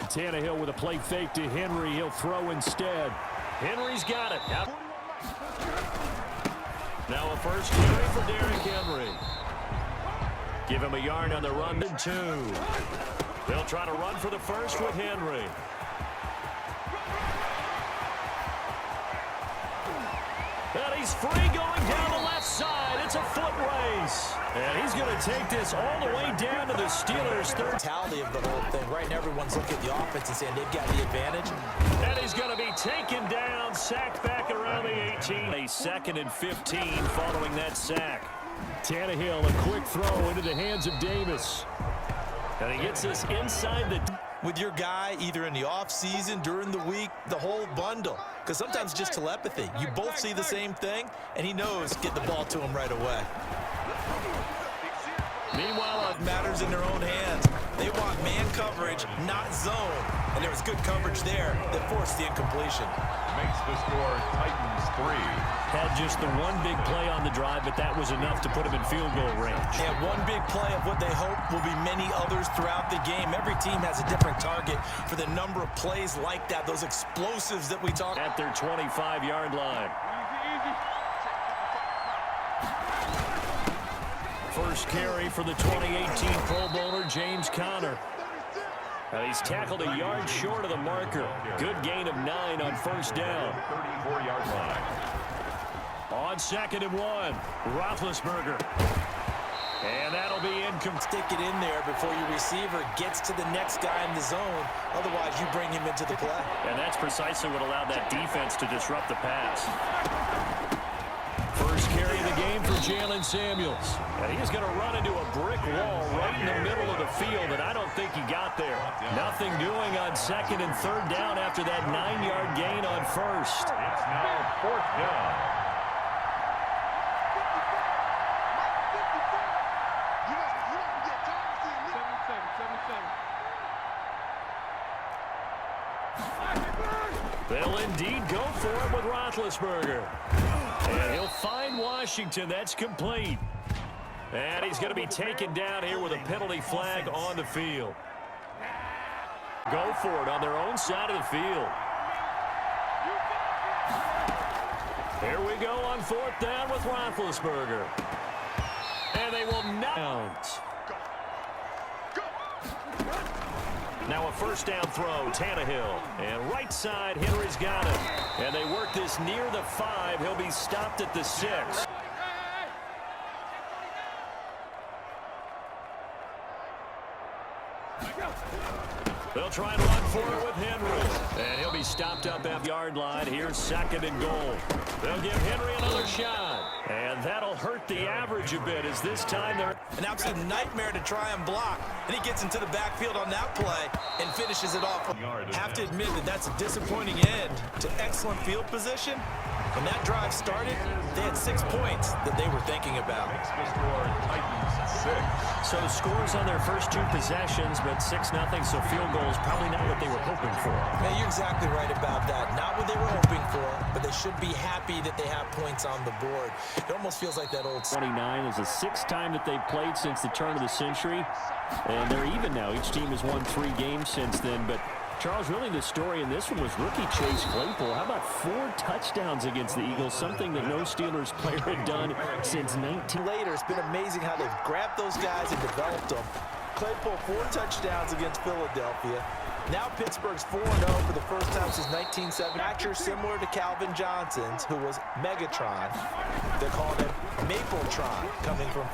Tannehill with a play fake to Henry. He'll throw instead. Henry's got it. Now a first carry for Derrick Henry. Give him a yard on the run to 2. They'll try to run for the first with Henry. And he's free going down the left side. It's a foot race. And he's going to take this all the way down to the Steelers' third. Mentality of the whole thing. Right now, everyone's looking at the offense and saying they've got the advantage. And he's going to be taken down, sacked back around the 18. A 2nd and 15 following that sack. Tannehill, a quick throw into the hands of Davis. And he gets this inside the... With your guy, either in the offseason, during the week, the whole bundle. Because sometimes it's just telepathy. You both see the same thing, and he knows get the ball to him right away. Meanwhile, it matters in their own hands. They want man coverage, not zone. And there was good coverage there that forced the incompletion. Makes the score Titans 3. Had just the one big play on the drive, but that was enough to put him in field goal range. And one big play of what they hope will be many others throughout the game. Every team has a different target for the number of plays like that, those explosives that we talk at their 25-yard line. First carry for the 2018 Pro Bowler, James Conner. He's tackled a yard short of the marker. Good gain of 9 on first down. 34-yard line. On 2nd and 1, Roethlisberger. And that'll be incomplete. Stick it in there before your receiver gets to the next guy in the zone. Otherwise, you bring him into the play. And that's precisely what allowed that defense to disrupt the pass. First carry of the game for Jalen Samuels. And he's going to run into a brick wall right in the middle of the field, and I don't think he got there. Nothing doing on 2nd and 3rd down after that 9-yard gain on first. It's now 4th down. They'll indeed go for it with Roethlisberger. And he'll find Washington. That's complete. And he's going to be taken down here with a penalty flag on the field. Go for it on their own side of the field. Here we go on 4th down with Roethlisberger. And they will not. Now a first down throw, Tannehill. And right side, Henry's got it. And they work this near the 5. He'll be stopped at the 6. They'll try and run for it with Henry. And he'll be stopped up at the yard line. Here's 2nd and goal. They'll give Henry another shot. And that'll hurt the average a bit as this time they're... An absolute nightmare to try and block. And he gets into the backfield on that play and finishes it off. Have to admit that that's a disappointing end to excellent field position. When that drive started, they had 6 points that they were thinking about. Makes the score Titans 6. So scores on their first 2 possessions, but 6-0, so field goals probably not what they were hoping for. Man, you're exactly right about that. Not what they were hoping for, but they should be happy that they have points on the board. It almost feels like that old... 29 is the 6th time that they've played since the turn of the century, and they're even now. Each team has won 3 games since then, but Charles, really the story in this one was rookie Chase Claypool. How about 4 touchdowns against the Eagles, something that no Steelers player had done since 19. Later, it's been amazing how they've grabbed those guys and developed them. Claypool 4 touchdowns against Philadelphia. Now Pittsburgh's 4-0 for the first time since 1970. Catcher similar to Calvin Johnson's, who was Megatron. They called him Mapletron, coming from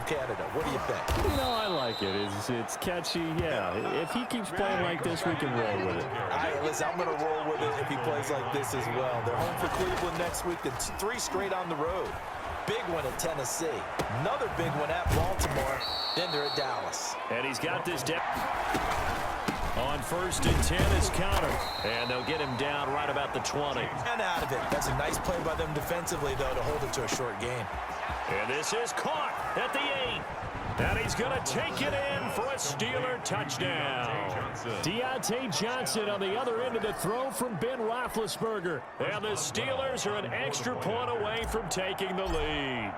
Canada. What do you think? You know, I like it. It's catchy. Yeah, if he keeps playing like this, we can roll with it. Listen, I'm going to roll with it if he plays like this as well. They're home for Cleveland next week. Then 3 straight on the road. Big one at Tennessee. Another big one at Baltimore. Then they're at Dallas. And he's got this down. On 1st and 10 is Conner. And they'll get him down right about the 20. And out of it. That's a nice play by them defensively, though, to hold it to a short game. And this is caught at the 8. And he's going to take it in for a Steeler touchdown. Deontay Johnson on the other end of the throw from Ben Roethlisberger. And the Steelers are an extra point away from taking the lead.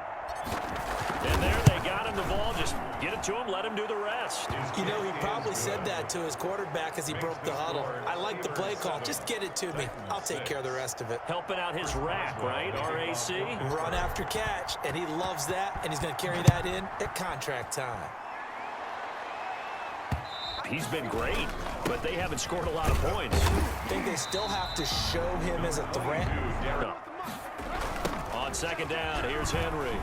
And there they got him the ball. Just get it to him, let him do the rest. You know, he probably said that to his quarterback as he broke the huddle. I like the play call. Just get it to me. I'll take care of the rest of it. Helping out his rack, right? RAC. Run after catch, and he loves that, and he's going to carry that in at contract time. He's been great, but they haven't scored a lot of points. I think they still have to show him as a threat. On second down, here's Henry.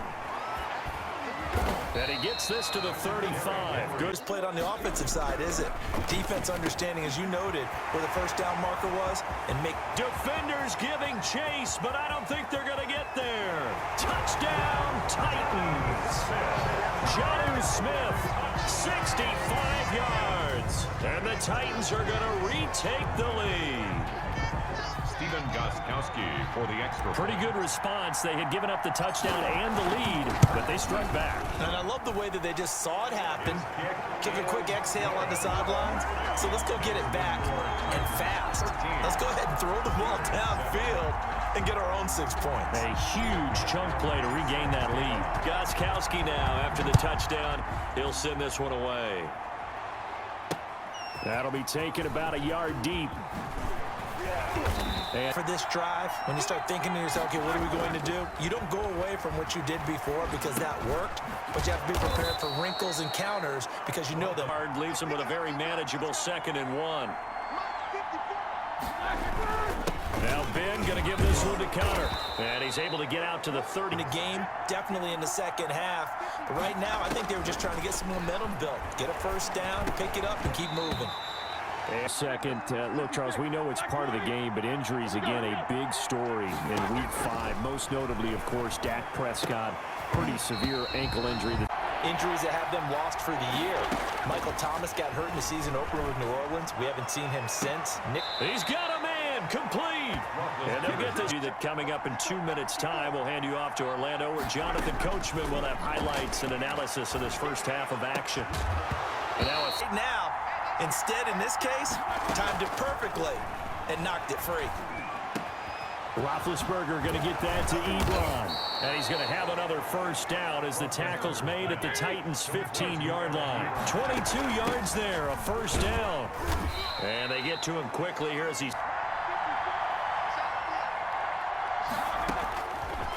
And he gets this to the 35. Good played on the offensive side, is it? Defense understanding, as you noted, where the first down marker was, and make defenders giving chase, but I don't think they're going to get there. Touchdown, Titans. Jonnu Smith, 65 yards. And the Titans are going to retake the lead. Stephen Gostkowski for the extra. Pretty good response. They had given up the touchdown and the lead, but they struck back. And I love the way that they just saw it happen. Kick a quick exhale on the sidelines. So let's go get it back and fast. Let's go ahead and throw the ball downfield and get our own 6 points. A huge chunk play to regain that lead. Gostkowski now after the touchdown. He'll send this one away. That'll be taken about a yard deep. And for this drive, when you start thinking to yourself, okay, what are we going to do? You don't go away from what you did before because that worked, but you have to be prepared for wrinkles and counters because you know them. Hard leaves him with a very manageable 2nd and 1. Now Ben going to give this one to Connor, and he's able to get out to the 30. In the game, definitely in the second half, but right now I think they were just trying to get some momentum built, get a first down, pick it up, and keep moving. Second, look, Charles, we know it's part of the game, but injuries, again, a big story in Week 5. Most notably, of course, Dak Prescott, pretty severe ankle injury. Injuries that have them lost for the year. Michael Thomas got hurt in the season opener with New Orleans. We haven't seen him since. He's got a man, complete. And they'll get this. That coming up in 2 minutes' time, we'll hand you off to Orlando, where Jonathan Coachman will have highlights and analysis of this first half of action. And now it's instead, in this case, timed it perfectly and knocked it free. Roethlisberger going to get that to Ebron. And he's going to have another first down as the tackle's made at the Titans' 15-yard line. 22 yards there, a first down. And they get to him quickly here as he's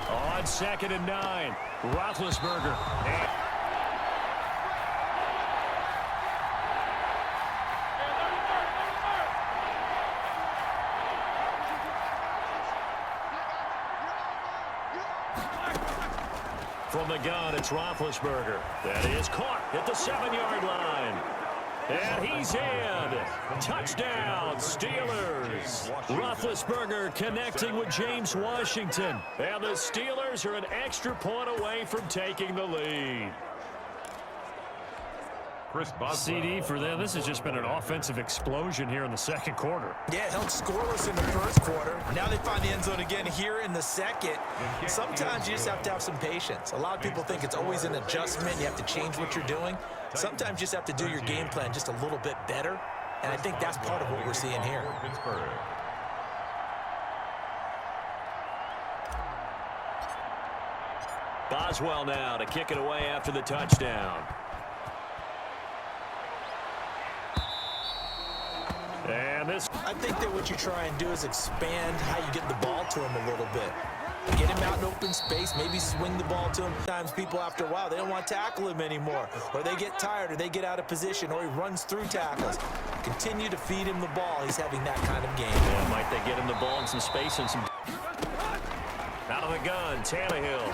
on 2nd and 9. Roethlisberger. From the gun, it's Roethlisberger. That is caught at the 7-yard line. And he's in. Touchdown, Steelers. Roethlisberger connecting with James Washington. And the Steelers are an extra point away from taking the lead. CD for them. This has just been an offensive explosion here in the second quarter. Yeah, held scoreless in the first quarter. Now they find the end zone again here in the second. Sometimes you just have to have some patience. A lot of people think it's always an adjustment. You have to change what you're doing. Sometimes you just have to do your game plan just a little bit better. And I think that's part of what we're seeing here. Boswell now to kick it away after the touchdown. And this, I think that what you try and do is expand how you get the ball to him a little bit. Get him out in open space, maybe swing the ball to him. Sometimes people, after a while, they don't want to tackle him anymore. Or they get tired, or they get out of position, or he runs through tackles. Continue to feed him the ball. He's having that kind of game. Yeah, might they get him the ball in some space and some... Out of the gun, Tannehill.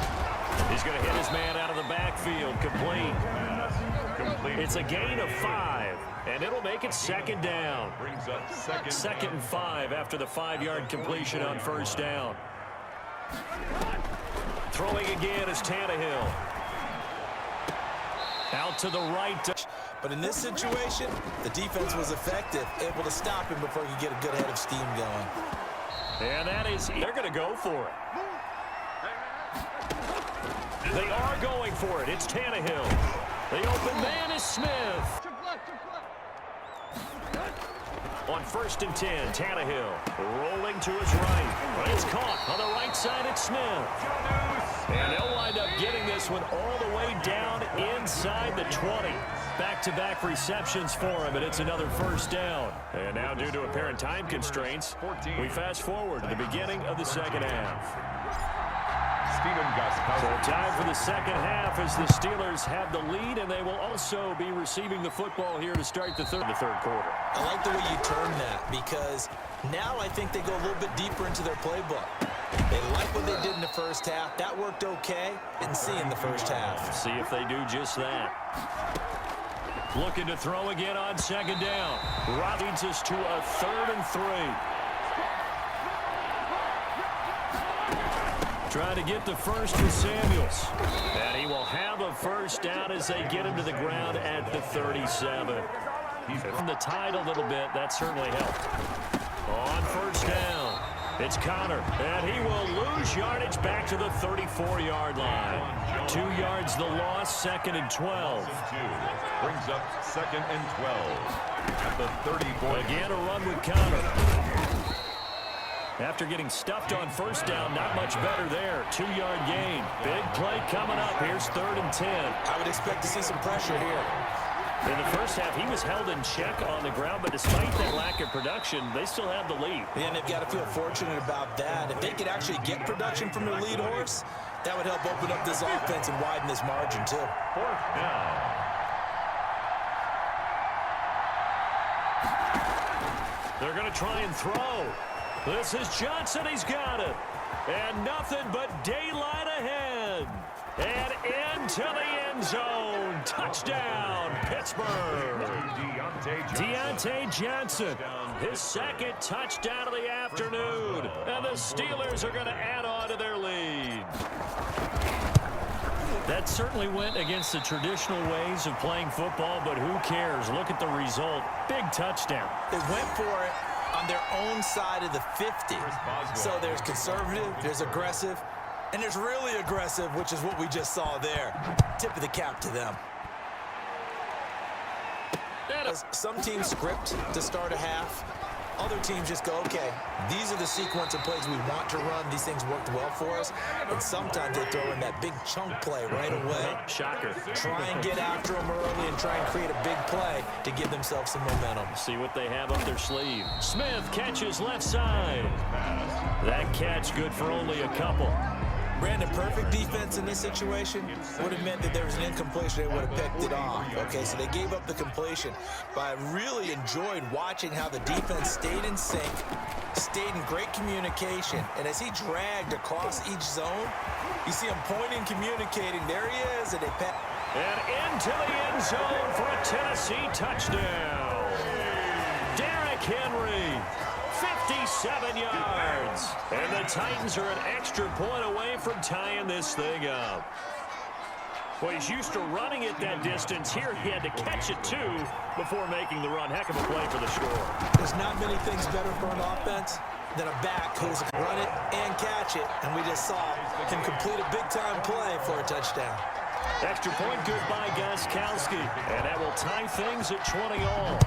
He's going to hit his man out of the backfield. Complete. It's a gain of 5, and it'll make it 2nd down. Brings up 2nd and 5 after the 5-yard completion on first down. Throwing again is Tannehill. Out to the right. But in this situation, the defense was effective, able to stop him before he could get a good head of steam going. And that is, they're going to go for it. They are going for it. It's Tannehill. The open man is Smith. On 1st and 10, Tannehill rolling to his right. It's caught on the right side. It's Smith. And they'll wind up getting this one all the way down inside the 20. Back-to-back receptions for him, and it's another first down. And now, due to apparent time constraints, we fast forward to the beginning of the second half. So time for the second half as the Steelers have the lead, and they will also be receiving the football here to start the third quarter. I like the way you turn that, because now I think they go a little bit deeper into their playbook. They like what they did in the first half. That worked okay. Didn't see in the first half. See if they do just that. Looking to throw again on second down. Rob leads us to a 3rd and 3. Trying to get the first with Samuels. And he will have a first down as they get him to the ground at the 37. From the tide a little bit, that certainly helped. On first down, it's Connor. And he will lose yardage back to the 34-yard line. 2 yards the loss, 2nd and 12. Brings up 2nd and 12 at the 34. Again, a run with Connor. After getting stuffed on first down, not much better there. 2-yard gain. Big play coming up. Here's 3rd and 10. I would expect to see some pressure here. In the first half, he was held in check on the ground, but despite that lack of production, they still have the lead. And they've got to feel fortunate about that. If they could actually get production from their lead horse, that would help open up this offense and widen this margin, too. 4th down. They're going to try and throw. This is Johnson. He's got it. And nothing but daylight ahead. And into the end zone. Touchdown, Pittsburgh. Deontay Johnson, his 2nd touchdown of the afternoon. And the Steelers are going to add on to their lead. That certainly went against the traditional ways of playing football, but who cares? Look at the result. Big touchdown. They went for it on their own side of the 50. So there's conservative, there's aggressive, and there's really aggressive, which is what we just saw there. Tip of the cap to them. Some teams script to start a half. Other teams just go, okay, these are the sequence of plays we want to run. These things worked well for us. And sometimes they throw in that big chunk play right away. Shocker. Try and get after them early and try and create a big play to give themselves some momentum. See what they have up their sleeve. Smith catches left side. That catch good for only a couple. Brandon, perfect defense in this situation would have meant that there was an incompletion. They would have picked it off. Okay, so they gave up the completion. But I really enjoyed watching how the defense stayed in sync, stayed in great communication. And as he dragged across each zone, you see him pointing, communicating. There he is, and they pass. And into the end zone for a Tennessee touchdown. Derrick Henry. 57 yards. And the Titans are an extra point away from tying this thing up. Well, he's used to running it that distance. Here he had to catch it, too, before making the run. Heck of a play for the score. There's not many things better for an offense than a back who's run it and catch it. And we just saw him complete a big-time play for a touchdown. Extra point good by Gostkowski. And that will tie things at 20 all.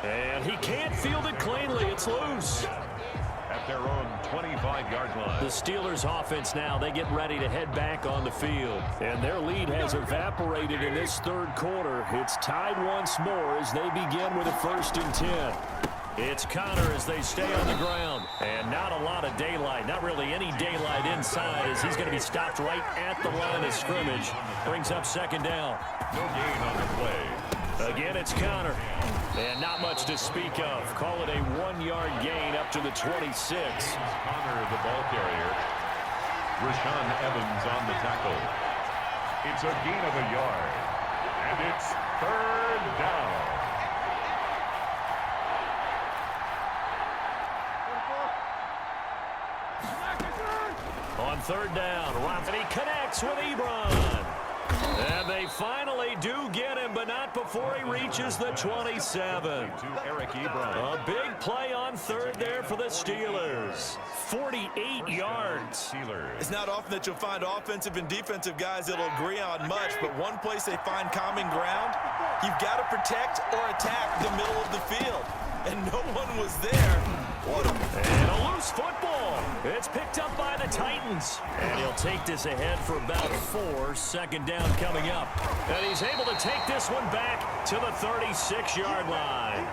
And he can't field it cleanly. It's loose. At their own 25-yard line. The Steelers offense now, they get ready to head back on the field. And their lead has evaporated in this 3rd quarter. It's tied once more as they begin with a 1st and 10. It's Connor as they stay on the ground. And not a lot of daylight, not really any daylight inside as he's going to be stopped right at the line of scrimmage. Brings up 2nd down. No gain on the play. Again, it's Connor. And not much to speak of. Call it a 1-yard gain up to the 26. Connor, the ball carrier. Rashaan Evans on the tackle. It's a gain of a yard. And it's 3rd down. On 3rd down, and he connects with Ebron. And they finally do get him, but not before he reaches the 27. A big play on third there for the Steelers. 48 yards. It's not often that you'll find offensive and defensive guys that'll agree on much, but one place they find common ground, you've got to protect or attack the middle of the field. And no one was there. And a loose football. It's picked up by the Titans. And he'll take this ahead for about 4. Second down coming up. And he's able to take this one back to the 36-yard line.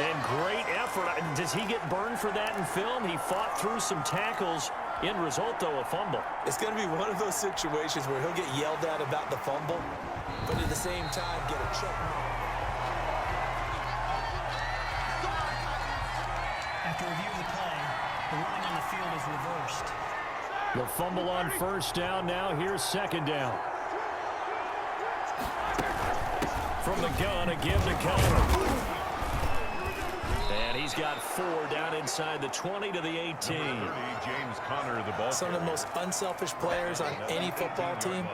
And great effort. Does he get burned for that in film? He fought through some tackles. End result, though, a fumble. It's going to be one of those situations where he'll get yelled at about the fumble, but at the same time get a check. After review of the play, the ruling on the field is reversed. The fumble on first down. Now here's second down. From the gun, a give to Connor. And he's got 4 down inside the 20 to the 18. James Conner, the ball. Some of the most unselfish players on any football team,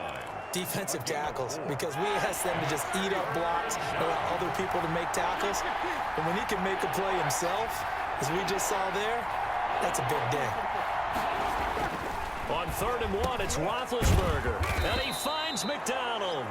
defensive tackles, because we ask them to just eat up blocks, allow other people to make tackles. And when he can make a play himself, as we just saw there, that's a big day. On 3rd and 1, it's Roethlisberger. And he finds McDonald.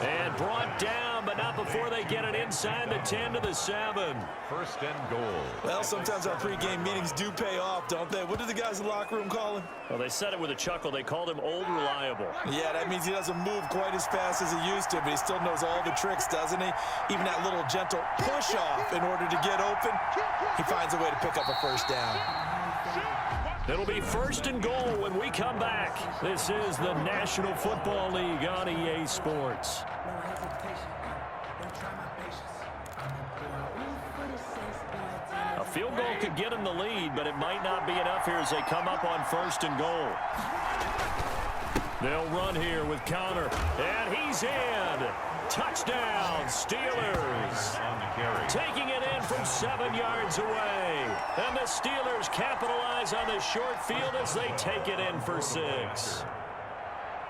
And brought down, but not before they get it inside the 10 to the 7. First and goal. Well, sometimes our pregame meetings do pay off, don't they? What do the guys in the locker room call him? Well, they said it with a chuckle. They called him Old Reliable. Yeah, that means he doesn't move quite as fast as he used to, but he still knows all the tricks, doesn't he? Even that little gentle push-off in order to get open, he finds a way to pick up a first down. It'll be 1st and goal when we come back. This is the National Football League on EA Sports. A field goal could get him the lead, but it might not be enough here as they come up on 1st and goal. They'll run here with Conner, and he's in. Touchdown, Steelers. Taking it in from 7 yards away. And the Steelers capitalize on the short field as they take it in for 6.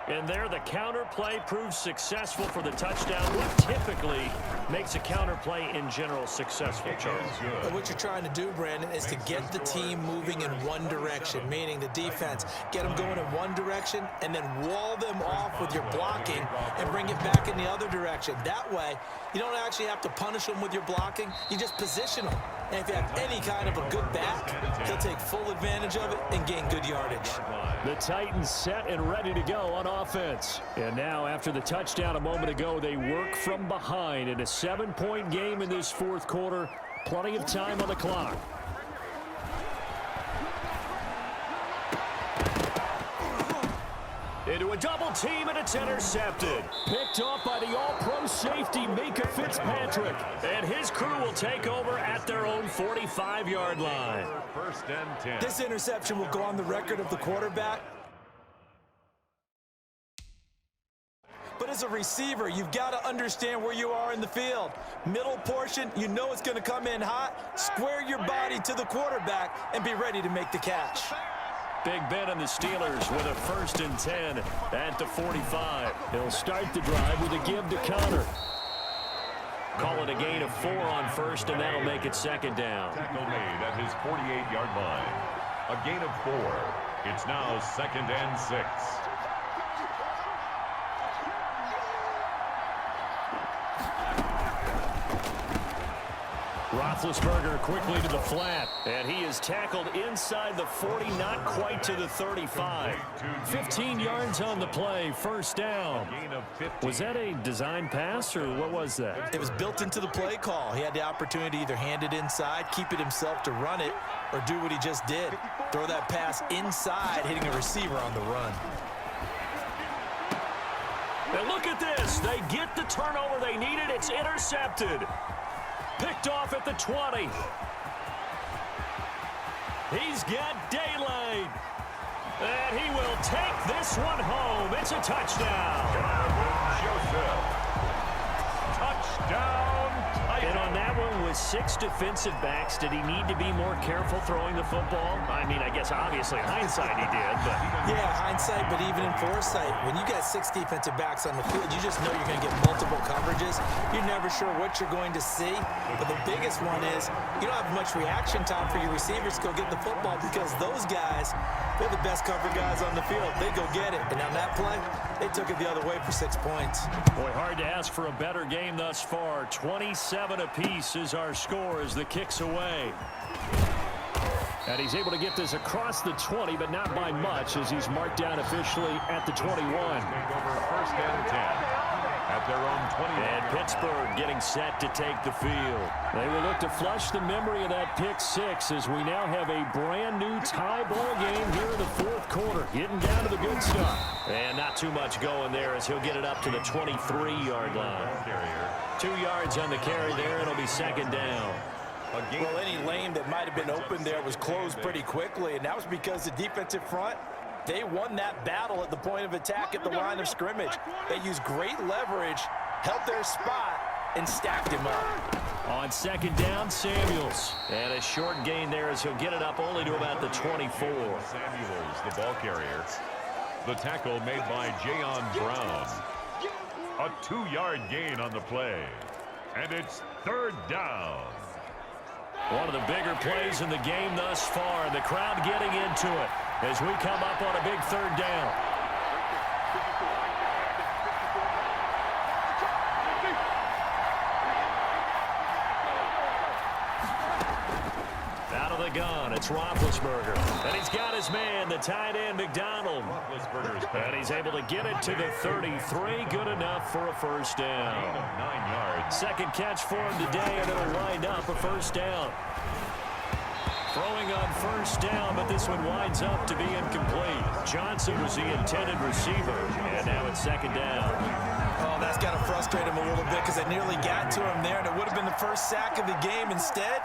And there, the counter play proves successful for the touchdown. What typically makes a counter play in general successful, Charles? What you're trying to do, Brandon, is to get the team moving in one direction, meaning the defense. Get them going in one direction and then wall them off with your blocking and bring it back in the other direction. That way, you don't actually have to punish them with your blocking. You just position them. And if you have any kind of a good back, they'll take full advantage of it and gain good yardage. The Titans set and ready to go on offense. And now, after the touchdown a moment ago, they work from behind in a 7-point game in this 4th quarter. Plenty of time on the clock. Into a double team, and it's intercepted. Picked off by the all-pro safety, Mika Fitzpatrick. And his crew will take over at their own 45-yard line. 1st and 10. This interception will go on the record of the quarterback. But as a receiver, you've got to understand where you are in the field. Middle portion, you know it's going to come in hot. Square your body to the quarterback and be ready to make the catch. Big Ben and the Steelers with a 1st and 10 at the 45. He'll start the drive with a give to Conner. Call it a gain of 4 on 1st, and that'll make it 2nd down. Tackle made at his 48-yard line. A gain of 4. It's now 2nd and 6. Roethlisberger quickly to the flat, and he is tackled inside the 40, not quite to the 35. 15 yards on the play, 1st down. Was that a design pass, or what was that? It was built into the play call. He had the opportunity to either hand it inside, keep it himself to run it, or do what he just did. Throw that pass inside, hitting a receiver on the run. And look at this. They get the turnover they needed. It's intercepted. Picked off at the 20. He's got daylight. And he will take this one home. It's a touchdown. Joseph. Touchdown. And on that one, with 6 defensive backs, did he need to be more careful throwing the football? I mean, I guess obviously in hindsight he did. But yeah, hindsight, but even in foresight, when you got 6 defensive backs on the field, you just know you're going to get multiple coverages. You're never sure what you're going to see. But the biggest one is you don't have much reaction time for your receivers to go get the football because those guys, they're the best cover guys on the field. They go get it. And on that play, they took it the other way for 6 points. boy, hard to ask for a better game thus far. 27 apiece is our score as the kick's away. And he's able to get this across the 20, but not by much as he's marked down officially at the 21. Take over first and 10 at their own 20. And Pittsburgh getting set to take the field. They will look to flush the memory of that pick 6 as we now have a brand new tie ball game here in the 4th quarter. Getting down to the good stuff. And not too much going there as he'll get it up to the 23-yard line. 2 yards on the carry there. It'll be 2nd down. Well, any lane that might have been open there was closed pretty quickly, and that was because the defensive front, they won that battle at the point of attack at the line of scrimmage. They used great leverage, held their spot, and stacked him up. On 2nd down, Samuels. And a short gain there as he'll get it up only to about the 24. Samuels, the ball carrier. The tackle made by Jayon Brown. A 2-yard gain on the play. And it's 3rd down. One of the bigger plays in the game thus far. The crowd getting into it as we come up on a big 3rd down. Out of the gun, it's Roethlisberger. And he's got his man, the tight end, McDonald. And he's able to get it to the 33. Good enough for a 1st down. 9 yards. 2nd catch for him today, and it'll wind up a 1st down. Throwing on 1st down, but this one winds up to be incomplete. Johnson was the intended receiver, and now it's 2nd down. Oh, that's got to frustrate him a little bit because they nearly got to him there, and it would have been the first sack of the game. Instead,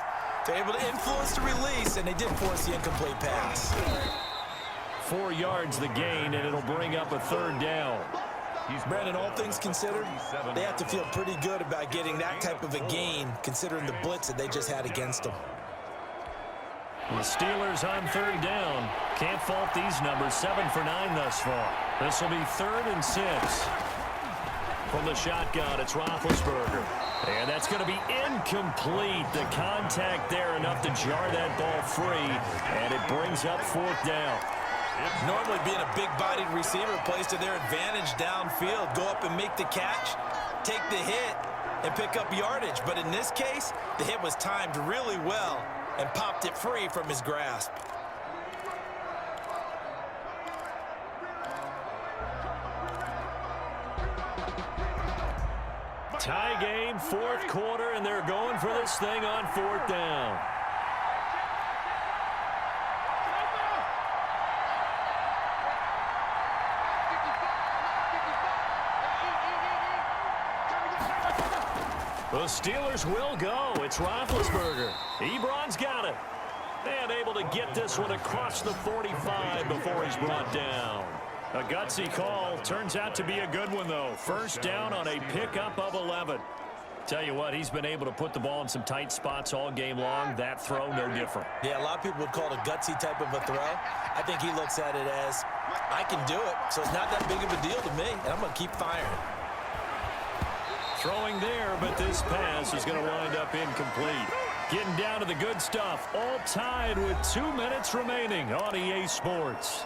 they're able to influence the release, and they did force the incomplete pass. 4 yards the gain, and it'll bring up a 3rd down. Brandon, all things considered, they have to feel pretty good about getting that type of a gain, considering the blitz that they just had against them. The Steelers on 3rd down. Can't fault these numbers. 7 for 9 thus far. This will be 3rd and 6. From the shotgun, it's Roethlisberger. And that's going to be incomplete. The contact there enough to jar that ball free. And it brings up 4th down. Normally being a big-bodied receiver plays to their advantage downfield. Go up and make the catch, take the hit, and pick up yardage. But in this case, the hit was timed really well and popped it free from his grasp. Tie game, 4th quarter, and they're going for this thing on 4th down. The Steelers will go. It's Roethlisberger. Ebron's got it. And able to get this one across the 45 before he's brought down. A gutsy call. Turns out to be a good one, though. 1st down on a pickup of 11. Tell you what, he's been able to put the ball in some tight spots all game long. That throw, no different. Yeah, a lot of people would call it a gutsy type of a throw. I think he looks at it as, I can do it, so it's not that big of a deal to me, and I'm going to keep firing. Throwing there, but this pass is going to wind up incomplete. Getting down to the good stuff. All tied with 2 minutes remaining on EA Sports.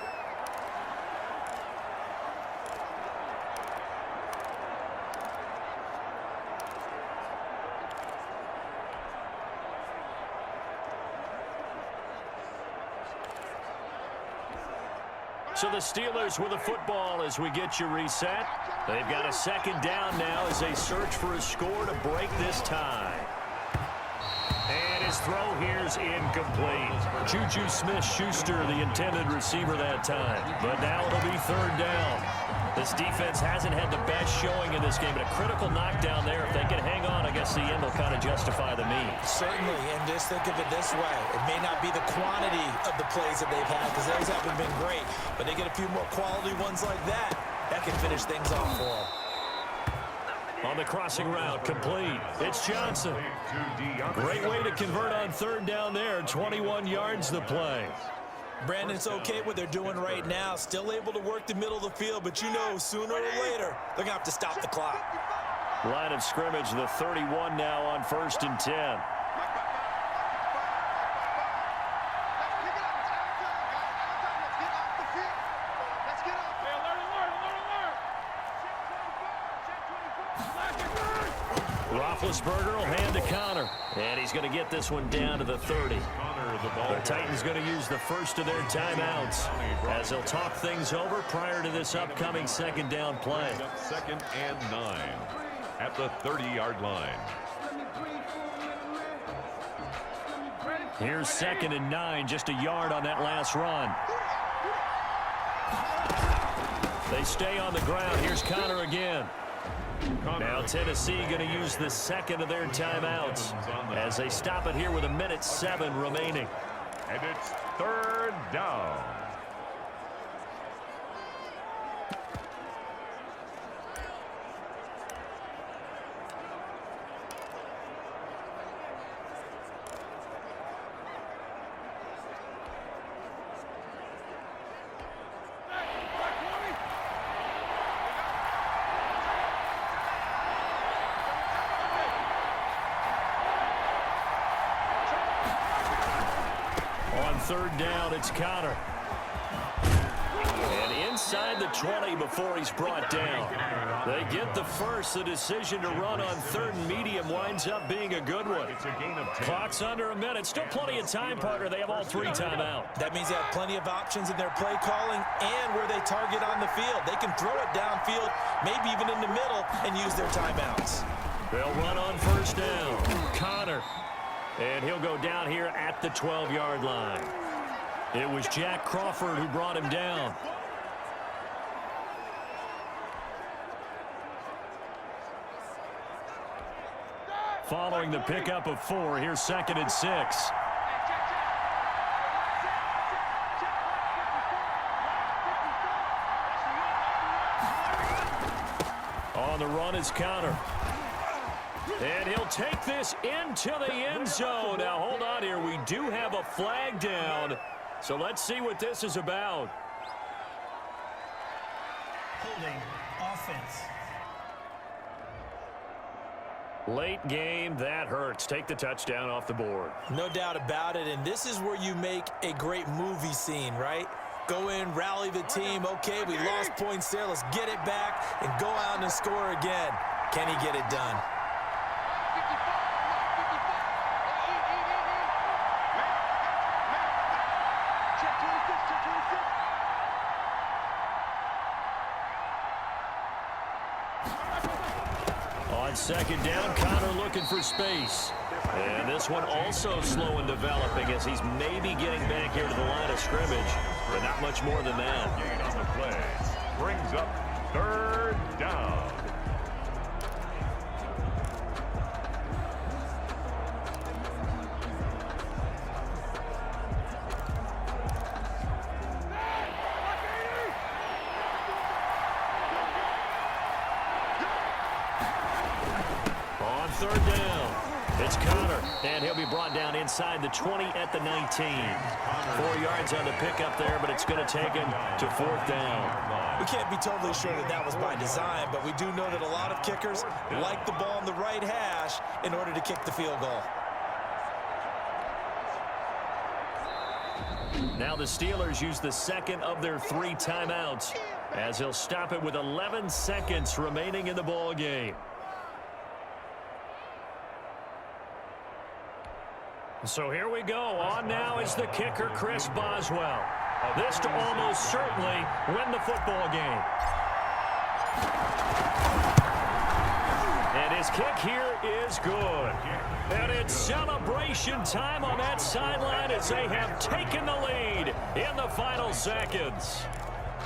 So the Steelers with the football as we get you reset. They've got a 2nd down now as they search for a score to break this tie. And his throw here's incomplete. Juju Smith-Schuster, the intended receiver that time. But now it'll be 3rd down. This defense hasn't had the best showing in this game, but a critical knockdown there. If they can hang on, I guess the end will kind of justify the means. Certainly, and just think of it this way. It may not be the quantity of the plays that they've had because those haven't been great, but they get a few more quality ones like that. That can finish things off for them. On the crossing route, complete. It's Johnson. Great way to convert on third down there. 21 yards the play. Brandon, it's okay what they're doing right now. Still able to work the middle of the field, but you know sooner or later they're going to have to stop the clock. Line of scrimmage, the 31 now on 1st and 10. Roethlisberger will hand to Connor, and he's going to get this one down to the 30. The Titans going to use the first of their timeouts as they'll talk things over prior to this upcoming second down play. 2nd and 9 at the 30-yard line. Here's 2nd and 9, just a yard on that last run. They stay on the ground. Here's Connor again. Now Tennessee going to use the second of their timeouts as they stop it here with 1:07 remaining. And it's 3rd down. Third down, it's Connor. And inside the 20 before he's brought down. They get the first. The decision to run on 3rd and medium winds up being a good one. Clock's under a minute. Still plenty of time, partner. They have all 3 timeout. That means they have plenty of options in their play calling and where they target on the field. They can throw it downfield, maybe even in the middle, and use their timeouts. They'll run on 1st down. Connor. And he'll go down here at the 12-yard line. It was Jack Crawford who brought him down. Following the pickup of 4, here's 2nd and 6. On the run is Connor. And he'll take this into the end zone. Now, hold on here. We do have a flag down. So let's see what this is about. Holding offense. Late game, that hurts. Take the touchdown off the board. No doubt about it, and this is where you make a great movie scene, right? Go in, rally the team. Okay, we lost points there. Let's get it back and go out and score again. Can he get it done? On 2nd down, Connor looking for space. And this one also slow in developing as he's maybe getting back here to the line of scrimmage, but not much more than that. Gain on the play brings up 3rd down. On 3rd down, it's Connor, and he'll be brought down inside the 20 at the 19. 4 yards on the pickup there, but it's going to take him to 4th down. We can't be totally sure that that was by design, but we do know that a lot of kickers like the ball on the right hash in order to kick the field goal. Now the Steelers use the 2nd of their 3 timeouts as he'll stop it with 11 seconds remaining in the ball game. So here we go. On now is the kicker, Chris Boswell. This to almost certainly win the football game. And his kick here is good. And it's celebration time on that sideline as they have taken the lead in the final seconds.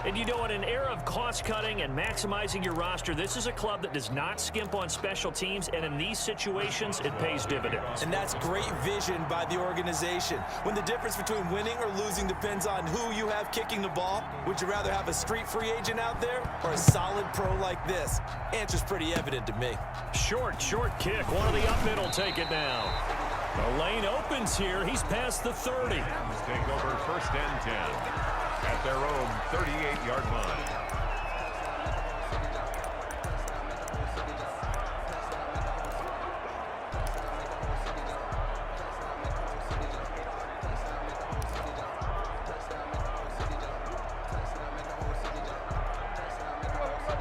And you know, in an era of cost-cutting and maximizing your roster, this is a club that does not skimp on special teams, and in these situations, it pays dividends. And that's great vision by the organization. When the difference between winning or losing depends on who you have kicking the ball, would you rather have a street free agent out there or a solid pro like this? Answer's pretty evident to me. Short kick. One of the up mid will take it now. The lane opens here. He's past the 30. Rams take over 1st and 10 at their own 38-yard line.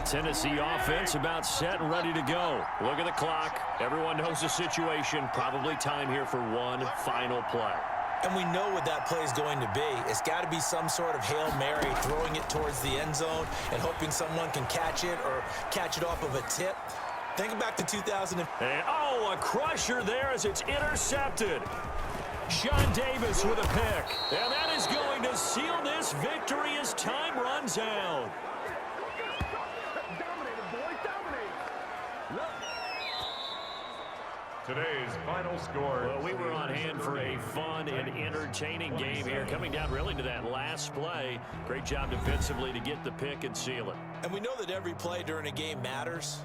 Tennessee offense about set and ready to go. Look at the clock. Everyone knows the situation. Probably time here for one final play. And we know what that play is going to be. It's got to be some sort of Hail Mary, throwing it towards the end zone and hoping someone can catch it or catch it off of a tip. Think back to 2000. And, a crusher there as it's intercepted. Sean Davis with a pick. And that is going to seal this victory as time runs out. Today's final score. Well, we were on hand for a fun and entertaining game here. Coming down really to that last play. Great job defensively to get the pick and seal it. And we know that every play during a game matters.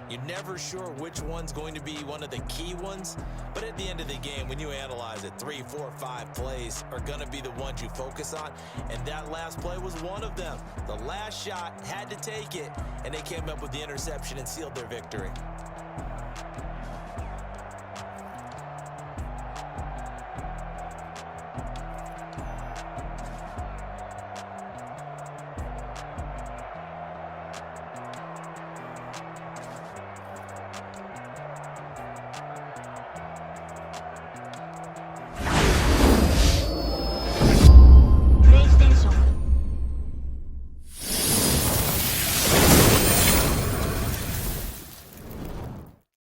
You're never sure which one's going to be one of the key ones. But at the end of the game, when you analyze it, 3, 4, 5 plays are going to be the ones you focus on. And that last play was one of them. The last shot had to take it, and they came up with the interception and sealed their victory.